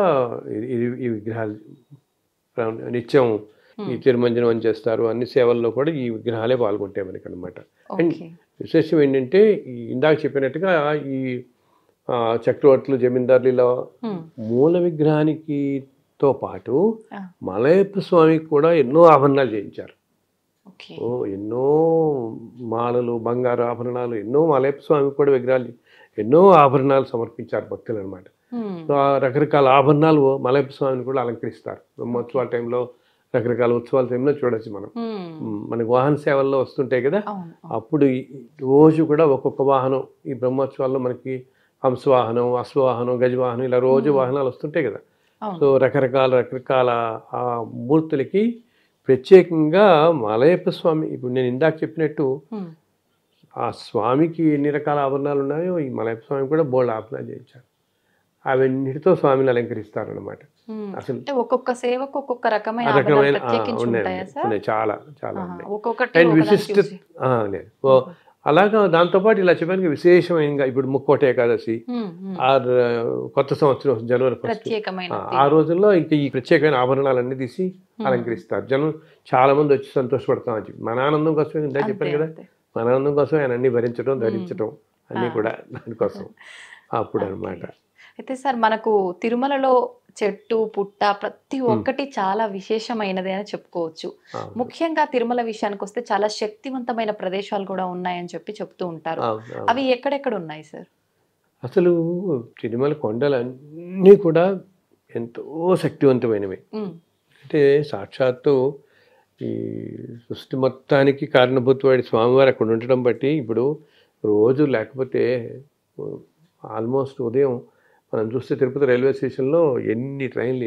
D: ఈ విగ్రహాలు నిత్యం ఈ తిరుమంజనం చేస్తారు, అన్ని సేవల్లో కూడా ఈ విగ్రహాలే పాల్గొంటాయి మనకి అనమాట. అండ్ విశేషం ఏంటంటే ఇందాక చెప్పినట్టుగా ఈ చక్రవర్తులు జమీందారులు ఇలా మూల విగ్రహానికి తో పాటు మలయప్ప స్వామికి కూడా ఎన్నో ఆభరణాలు చేయించారు. ఎన్నో మాలలు బంగారు ఆభరణాలు ఎన్నో మలయప్ప స్వామికి కూడా విగ్రహాలు ఎన్నో ఆభరణాలు సమర్పించారు భక్తులు అనమాట. రకరకాల ఆభరణాలు మలయప్ప స్వామిని కూడా అలంకరిస్తారు. బ్రహ్మోత్సవాల టైంలో రకరకాల ఉత్సవాల టైంలో చూడొచ్చు మనం. మనకు వాహన సేవల్లో వస్తుంటాయి కదా, అప్పుడు రోజు కూడా ఒక్కొక్క వాహనం ఈ బ్రహ్మోత్సవాల్లో మనకి హంసవాహనం, అశ్వవాహనం, గజవాహనం ఇలా రోజు వాహనాలు వస్తుంటాయి కదా. సో రకరకాల ఆ మూర్తులకి ప్రత్యేకంగా మలయప్ప స్వామి ఇప్పుడు నేను ఇందాక చెప్పినట్టు ఆ స్వామికి ఎన్ని రకాల ఆభరణాలు ఉన్నాయో ఈ మలయప్ప స్వామి కూడా బోల్డ్ ఆభరణాలు చేయించారు. అవన్నిటితో స్వామిని అలంకరిస్తారు అనమాట. అసలు
C: ఒక్కొక్క సేవకు ఒక్కొక్క రకమైన
D: ఉన్నాయి, చాలా చాలా ఉన్నాయి. విశిష్ట లేదు అలాగా. దాంతోపాటు ఇలా చెప్పడానికి విశేషమైన ఇప్పుడు ముక్కోటి ఏకాదశి కొత్త సంవత్సరం జనవరి 1 ఆ రోజుల్లో ఇంకా ఈ ప్రత్యేకమైన ఆభరణాలన్నీ తీసి అలంకరిస్తారు. జనం చాలా మంది వచ్చి సంతోషపడతామని చెప్పి మన ఆనందం కోసం ఇందా చెప్పాను కదా, మన ఆనందం కోసం ఆయన అన్ని భరించడం ధరించడం అన్నీ కూడా దానికోసం అప్పుడు అనమాట.
C: అయితే సార్ మనకు తిరుమలలో చెట్టు పుట్ట ప్రతి ఒక్కటి చాలా విశేషమైనది అని చెప్పుకోవచ్చు. ముఖ్యంగా తిరుమల విషయానికి వస్తే చాలా శక్తివంతమైన ప్రదేశాలు కూడా ఉన్నాయని చెప్తూ ఉంటారు. అవి ఎక్కడెక్కడ ఉన్నాయి సార్?
D: అసలు తిరుమల కొండలన్నీ కూడా ఎంతో శక్తివంతమైనవి. అంటే సాక్షాత్తు ఈ సృష్టి మొత్తానికి కారణభూతమైన స్వామివారు అక్కడ ఉండటం బట్టి ఇప్పుడు రోజు లేకపోతే ఆల్మోస్ట్ ఉదయం మనం చూస్తే తిరుపతి రైల్వే స్టేషన్లో ఎన్ని ట్రైన్లు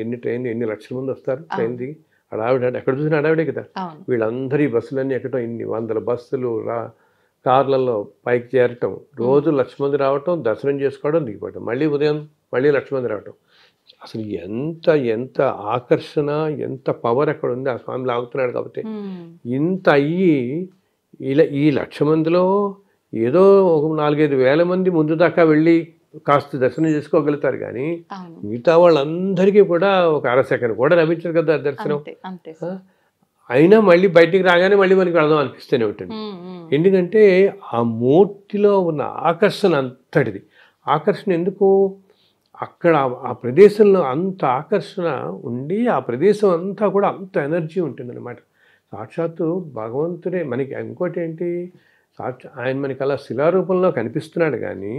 D: ఎన్ని లక్షల మంది వస్తారు ట్రైన్ దిగి. హడావిడ ఎక్కడ చూసినా హడావిడే కదా.
C: అవును.
D: వీళ్ళందరి బస్సులన్నీ ఎక్కటం, ఇన్ని వందల బస్సులు కార్లలో పైకి చేరటం, రోజు 1,00,000 మంది రావటం, దర్శనం చేసుకోవడం, దిగిపోవటం, మళ్ళీ ఉదయం మళ్ళీ 1,00,000 మంది రావటం. అసలు ఎంత ఎంత ఆకర్షణ, ఎంత పవర్ అక్కడ ఉంది. ఆ స్వామి లాగుతున్నాడు కాబట్టి ఇంత అయ్యి ఇలా ఈ 1,00,000 మందిలో ఏదో ఒక 4-5 వేల మంది ముందు దాకా వెళ్ళి కాస్త దర్శనం చేసుకోగలుగుతారు. కానీ మిగతా వాళ్ళందరికీ కూడా ఒక అరసెకండ్ కూడా లభించదు కదా దర్శనం. అయినా మళ్ళీ బయటికి రాగానే మళ్ళీ మనకి వెళదాం అనిపిస్తూనే ఉంటుంది. ఎందుకంటే ఆ మూర్తిలో ఉన్న ఆకర్షణ అంతటిది. ఆకర్షణ ఎందుకు? అక్కడ ఆ ప్రదేశంలో అంత ఆకర్షణ ఉండి ఆ ప్రదేశం అంతా కూడా అంత ఎనర్జీ ఉంటుందన్నమాట. సాక్షాత్తు భగవంతుడే మనకి. ఇంకోటి ఏంటి, ఆయన మనకి అలా శిలారూపంలో కనిపిస్తున్నాడు కానీ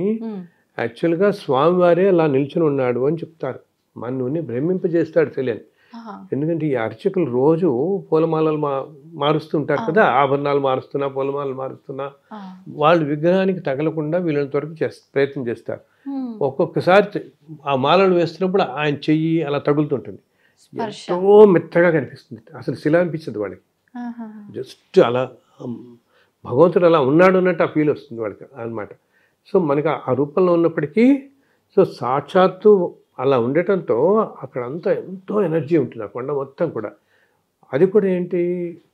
D: యాక్చువల్గా స్వామివారే అలా నిల్చుని ఉన్నాడు అని చెప్తారు. మనల్ని భ్రమింపజేస్తాడు తెలియని. ఎందుకంటే ఈ అర్చకులు రోజు పూలమాలలు మారుస్తుంటారు కదా, ఆభరణాలు మారుస్తున్నా, పూలమాలలు మారుస్తున్నా, వాళ్ళు విగ్రహానికి తగలకుండా వీళ్ళని వరకు ప్రయత్నం చేస్తారు. ఒక్కొక్కసారి ఆ మాలలు వేస్తున్నప్పుడు ఆయన చెయ్యి అలా తగులుతుంటుంది, ఎంతో మెత్తగా కనిపిస్తుంది. అసలు శిల అనిపించదు వాళ్ళకి, జస్ట్ అలా భగవంతుడు అలా ఉన్నాడు అన్నట్టు ఆ ఫీల్ వస్తుంది వాళ్ళకి అన్నమాట. సో మనకి ఆ రూపంలో ఉన్నప్పటికీ సో సాక్షాత్తు అలా ఉండటంతో అక్కడంతా ఎంతో ఎనర్జీ ఉంటుంది ఆ కొండ మొత్తం కూడా. అది కూడా ఏంటి,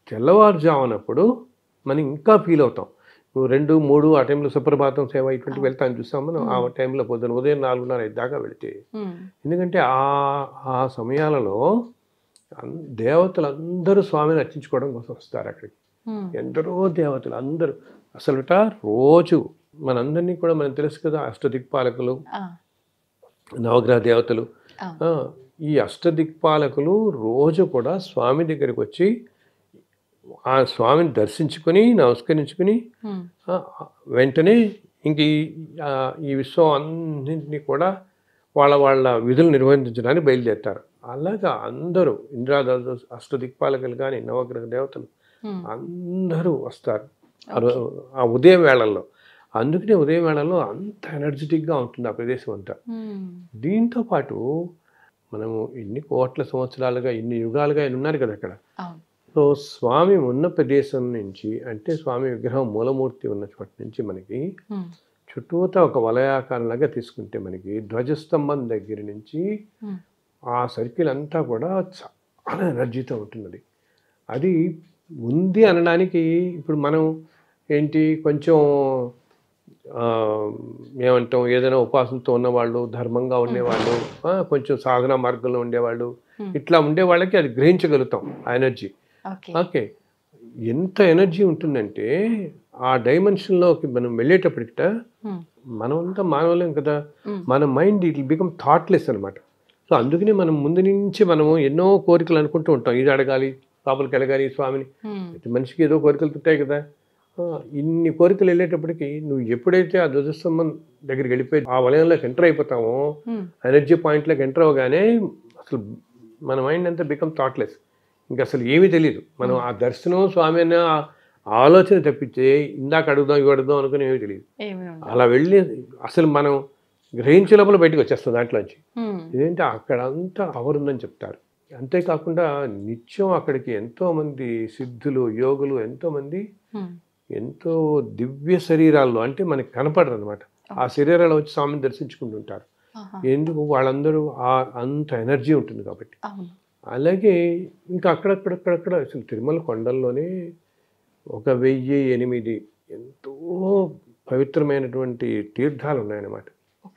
D: తెల్లవారుజామునప్పుడు మనం ఇంకా ఫీల్ అవుతాం. 2-3 ఆ టైంలో సుప్రభాతం సేవ ఇటువంటి వెళ్తాను చూస్తాం మనం. ఆ టైంలో పొద్దున ఉదయం 4:30-5 దాకా వెళితే, ఎందుకంటే ఆ సమయాలలో దేవతలందరూ స్వామిని అర్చించుకోవడం కోసం వస్తారు అక్కడికి. ఎందరో దేవతలు అందరూ అసలుట రోజు మనందరినీ కూడా మనకు తెలుసు కదా, అష్టదిక్పాలకులు, నవగ్రహ దేవతలు. ఈ అష్టదిక్పాలకులు రోజు కూడా స్వామి దగ్గరికి వచ్చి ఆ స్వామిని దర్శించుకుని నమస్కరించుకుని వెంటనే ఇంక ఈ విశ్వం అన్నింటినీ కూడా వాళ్ళ విధులు నిర్వహించడానికి బయలుదేరుతారు. అలాగా అందరూ ఇంద్రాదేవతలు, అష్టదిక్పాలకులు కానీ నవగ్రహ దేవతలు అందరూ వస్తారు ఆ ఉదయం వేళల్లో. అందుకనే ఉదయం వేళల్లో అంత ఎనర్జెటిక్గా ఉంటుంది ఆ ప్రదేశం అంతా. దీంతో పాటు మనము ఇన్ని కోట్ల సంవత్సరాలుగా, ఇన్ని యుగాలుగా ఆయన ఉన్నారు కదా అక్కడ. సో స్వామి ఉన్న ప్రదేశం నుంచి, అంటే స్వామి విగ్రహం మూలమూర్తి ఉన్న చోట నుంచి మనకి చుట్టూతా ఒక వలయాకారంలాగా తీసుకుంటే మనకి ధ్వజస్తంభం దగ్గర నుంచి ఆ సర్కిల్ అంతా కూడా చాలా ఎనర్జీతో ఉంటున్నది. అది ఉంది అనడానికి ఇప్పుడు మనం ఏంటి, కొంచెం ఏమంటాం, ఏదైనా ఉపాసనతో ఉన్నవాళ్ళు, ధర్మంగా ఉండేవాళ్ళు, కొంచెం సాధన మార్గంలో ఉండేవాళ్ళు, ఇట్లా ఉండే వాళ్ళకి అది గ్రహించగలుగుతాం ఆ ఎనర్జీ. ఓకే, ఎంత ఎనర్జీ ఉంటుందంటే ఆ డైమెన్షన్లోకి మనం వెళ్ళేటప్పటికిట మనమంతా మానవులేం కదా, మన mind it will become thoughtless అనమాట. సో అందుకని మనం ముందు నుంచి మనము ఎన్నో కోరికలు అనుకుంటూ ఉంటాం, ఇది అడగాలి, లోపలికి వెళ్ళగాలి స్వామిని. ప్రతి మనిషికి ఏదో కోరికలు ఉంటాయి కదా. ఇన్ని కోరికలు వెళ్ళేటప్పటికి నువ్వు ఎప్పుడైతే ఆ ధ్వజస్తంభం దగ్గరికి వెళ్ళిపోయి ఆ వలయంలోకి ఎంటర్ అయిపోతామో, ఎనర్జీ పాయింట్లోకి ఎంటర్ అవగానే అసలు మన మైండ్ అంతా బికమ్ థాట్లెస్. ఇంకా అసలు ఏమీ తెలియదు. మనం ఆ దర్శనం స్వామి అనే ఆలోచన తప్పించే ఇందాక అడుగుదాం ఇవి అడుగుదాం అనుకుని ఏమీ తెలియదు. అలా వెళ్ళి అసలు మనం గ్రహించే లోపల బయటకు వచ్చేస్తాం దాంట్లోంచి. ఇదేంటి అక్కడ అంతా పవర్ ఉందని చెప్తారు. అంతేకాకుండా నిత్యం అక్కడికి ఎంతోమంది సిద్ధులు, యోగులు, ఎంతోమంది ఎంతో దివ్య శరీరాల్లో, అంటే మనకి కనపడరు అనమాట, ఆ శరీరాలు వచ్చి స్వామిని దర్శించుకుంటుంటారు. ఎందుకు? వాళ్ళందరూ అంత ఎనర్జీ ఉంటుంది కాబట్టి. అలాగే ఇంకా అక్కడక్కడక్కడక్కడ అసలు తిరుమల కొండల్లోనే 1008 ఎంతో పవిత్రమైనటువంటి తీర్థాలు ఉన్నాయన్నమాట.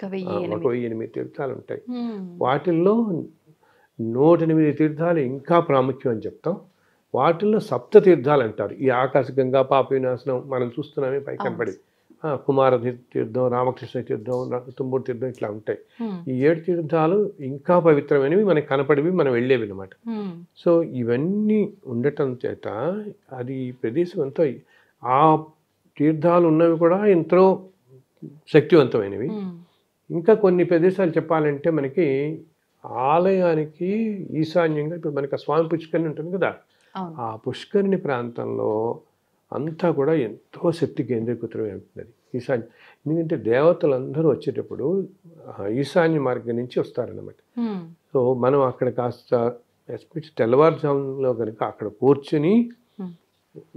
D: 1008 తీర్థాలు ఉంటాయి. వాటిల్లో 108 తీర్థాలు ఇంకా ప్రాముఖ్యం అని చెప్తాం. వాటిల్లో సప్త తీర్థాలు అంటారు. ఈ ఆకాశగంగా, పాప వినాశనం మనం చూస్తున్నామే పై కనపడి, కుమార తీర్థం, రామకృష్ణ తీర్థం, తుమ్మూరు తీర్థం, ఇట్లా ఉంటాయి. ఈ 7 తీర్థాలు ఇంకా పవిత్రమైనవి, మనకి కనపడివి, మనం వెళ్ళేవి అనమాట. సో ఇవన్నీ ఉండటం చేత అది ప్రదేశం ఎంతో, ఆ తీర్థాలు ఉన్నవి కూడా ఎంతో శక్తివంతమైనవి. ఇంకా కొన్ని ప్రదేశాలు చెప్పాలంటే మనకి ఆలయానికి ఈశాన్యంగా ఇప్పుడు మనకి స్వామి పుష్కరిణి ఉంటుంది కదా, ఆ పుష్కరిణి ప్రాంతంలో అంతా కూడా ఎంతో శక్తి కేంద్రీకృతమై ఉంటుంది ఈశాన్యం. ఎందుకంటే దేవతలందరూ వచ్చేటప్పుడు ఈశాన్య మార్గం నుంచి వస్తారన్నమాట. సో మనం అక్కడ కాస్త ఎస్పెషల్ తెల్లవారుజాములో కనుక అక్కడ కూర్చుని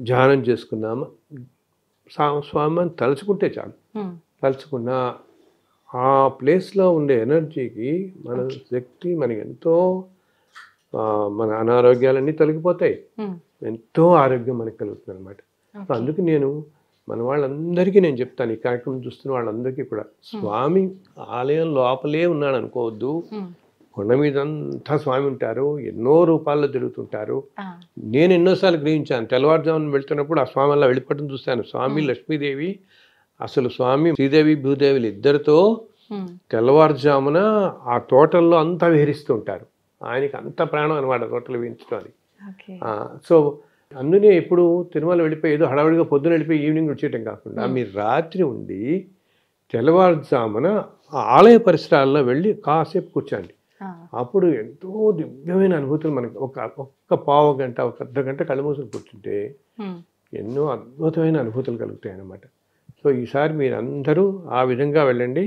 D: ధ్యానం చేసుకున్నాము, స్వామిని తలుచుకుంటే చాలు. తలుచుకున్న ఆ ప్లేస్లో ఉండే ఎనర్జీకి మన శక్తి మనకి ఎంతో, మన అనారోగ్యాలన్నీ తొలగిపోతాయి, ఎంతో ఆరోగ్యం మనకు కలుగుతుంది అనమాట. అందుకు నేను మన వాళ్ళందరికీ నేను చెప్తాను, ఈ కార్యక్రమం చూస్తున్న వాళ్ళందరికీ కూడా, స్వామి ఆలయం లోపలే ఉన్నాడు అనుకోవద్దు. కొండ మీద అంతా స్వామి ఉంటారు, ఎన్నో రూపాల్లో తిరుగుతుంటారు. నేను ఎన్నోసార్లు గ్రహించాను, తెల్లవారుజామున వెళ్తున్నప్పుడు ఆ స్వామి అలా వెళ్ళిపోవడం చూస్తాను. స్వామి లక్ష్మీదేవి, అసలు స్వామి శ్రీదేవి భూదేవులు ఇద్దరితో తెల్లవారుజామున ఆ తోటల్లో అంతా విహరిస్తూ ఉంటారు. ఆయనకి అంత ప్రాణం అనమాట తోటలు విహరించడం అది. సో అందునే ఇప్పుడు తిరుమల వెళ్ళిపోయి ఏదో హడావుడిగా పొద్దున వెళ్ళిపోయి ఈవినింగ్ వచ్చేయటం కాకుండా మీరు రాత్రి ఉండి తెల్లవారుజామున ఆ ఆలయ పరిసరాల్లో వెళ్ళి కాసేపు కూర్చోండి. అప్పుడు ఎంతో దివ్యమైన అనుభూతులు మనకి ఒక్క పావు గంట, ఒక అర్ధ గంట కళ్ళు మూసులు కూర్చుంటే ఎన్నో అద్భుతమైన అనుభూతులు కలుగుతాయి అన్నమాట. సో ఈసారి మీరందరూ ఆ విధంగా వెళ్ళండి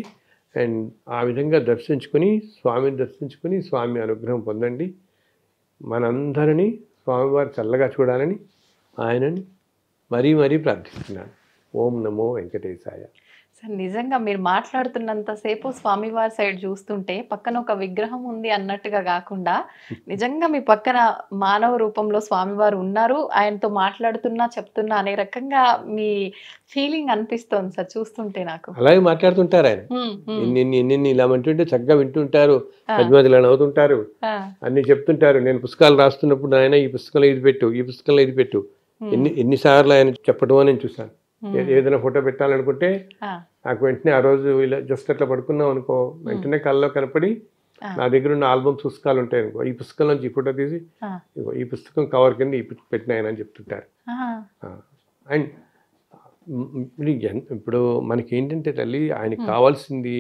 D: అండ్ ఆ విధంగా దర్శించుకొని, స్వామిని దర్శించుకొని స్వామి అనుగ్రహం పొందండి. మనందరినీ స్వామివారు చల్లగా చూడాలని ఆయనని మరీ మరీ ప్రార్థిస్తున్నాను. ఓం నమో వెంకటేశాయ.
C: సార్, నిజంగా మీరు మాట్లాడుతున్నంతసేపు స్వామివారి సైడ్ చూస్తుంటే పక్కన ఒక విగ్రహం ఉంది అన్నట్టుగా కాకుండా నిజంగా మీ పక్కన మానవ రూపంలో స్వామివారు ఉన్నారు, ఆయనతో మాట్లాడుతున్నా చెప్తున్నా అనే రకంగా మీ ఫీలింగ్ అనిపిస్తోంది సార్ చూస్తుంటే నాకు.
D: అలాగే మాట్లాడుతుంటారు ఆయన, ఎన్ని ఇలా అంటుంటే చక్కగా వింటుంటారు, మధ్య నవ్వుతుంటారు, అన్ని చెప్తుంటారు. నేను పుస్తకాలు రాస్తున్నప్పుడు ఆయన ఈ పుస్తకంలో ఇది పెట్టు, ఈ పుస్తకంలో ఇది పెట్టు, ఎన్నిసార్లు ఆయన చెప్పడం నేను చూసాను. ఏదైనా ఫోటో పెట్టాలనుకుంటే నాకు వెంటనే ఆ రోజు ఇలా జస్ట్ అట్లా పడుకున్నాం అనుకో, వెంటనే కళ్ళలో కనపడి నా దగ్గర ఉన్న ఆల్బమ్స్ పుస్తకాలు ఉంటాయి అనుకో, ఈ పుస్తకం నుంచి ఈ ఫోటో తీసి ఈ పుస్తకం కవర్ కింద ఈ పెట్టిన ఆయన అని చెప్తుంటారు. అండ్ ఇప్పుడు మనకి ఏంటంటే తల్లి, ఆయనకి కావాల్సింది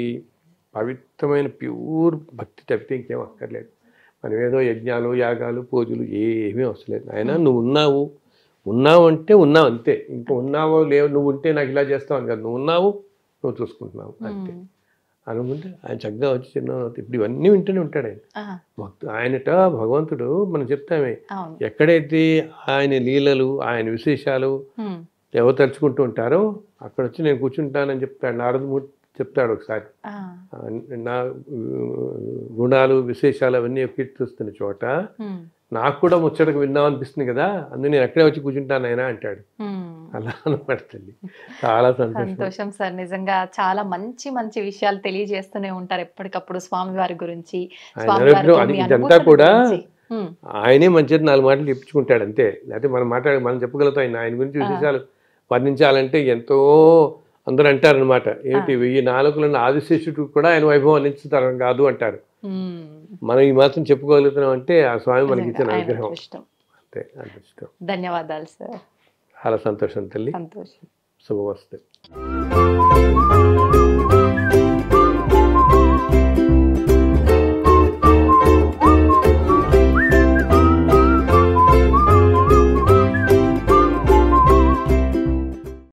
D: పవిత్రమైన ప్యూర్ భక్తి తప్పితే ఇంకేం అక్కర్లేదు. మనం ఏదో యజ్ఞాలు, యాగాలు, పూజలు ఏమీ అవసరం లేదు. ఆయన నువ్వు ఉన్నావు అంటే ఉన్నావు అంతే. ఇంకా ఉన్నావో లేవు, నువ్వు ఉంటే నాకు ఇలా చేస్తావు అని కాదు, నువ్వు ఉన్నావు, నువ్వు చూసుకుంటున్నావు అంతే అనుకుంటే ఆయన చక్కగా వచ్చి చిన్న ఇప్పుడు ఇవన్నీ వింటూనే ఉంటాడు ఆయన. ఆయనట భగవంతుడు మనం చెప్తామే, ఎక్కడైతే ఆయన లీలలు, ఆయన విశేషాలు ఎవరు తలుచుకుంటూ ఉంటారో అక్కడ వచ్చి నేను కూర్చుంటానని చెప్తాడు. నారదమూర్తి చెప్తాడు ఒకసారి, నా గుణాలు విశేషాలు అవన్నీ కీర్తిస్తున్న చోట నాకు కూడా ముచ్చటకు విందాం అనిపిస్తుంది కదా, అందుకు నేను ఎక్కడే వచ్చి కూర్చుంటాను ఆయన అంటాడు. అలా అనపడుతుంది. చాలా
C: సంతోషం సార్, నిజంగా చాలా మంచి మంచి విషయాలు తెలియజేస్తూనే ఉంటారు ఎప్పటికప్పుడు స్వామివారి గురించి.
D: ఇదంతా కూడా ఆయనే మంచిది 4 మాటలు చెప్పించుకుంటాడు అంతే. లేకపోతే మనం చెప్పగలుగుతాం. ఆయన గురించి విశేషాలు వర్ణించాలంటే ఎంతో అందరూ అంటారనమాట, ఏంటి 1000 నాలుకలున్న ఆదిశేషుడు కూడా ఆయన వైభవం అందించుతారు కాదు అంటారు. మనం ఈ మాత్రం చెప్పుకోగలుగుతున్నాం అంటే ఆ స్వామి మనకి ఇచ్చిన అనుగ్రహం అంతే. అదృష్టం.
C: ధన్యవాదాలు సార్.
D: చాలా సంతోషం తల్లి.
C: సంతోషం.
D: శుభమస్తు.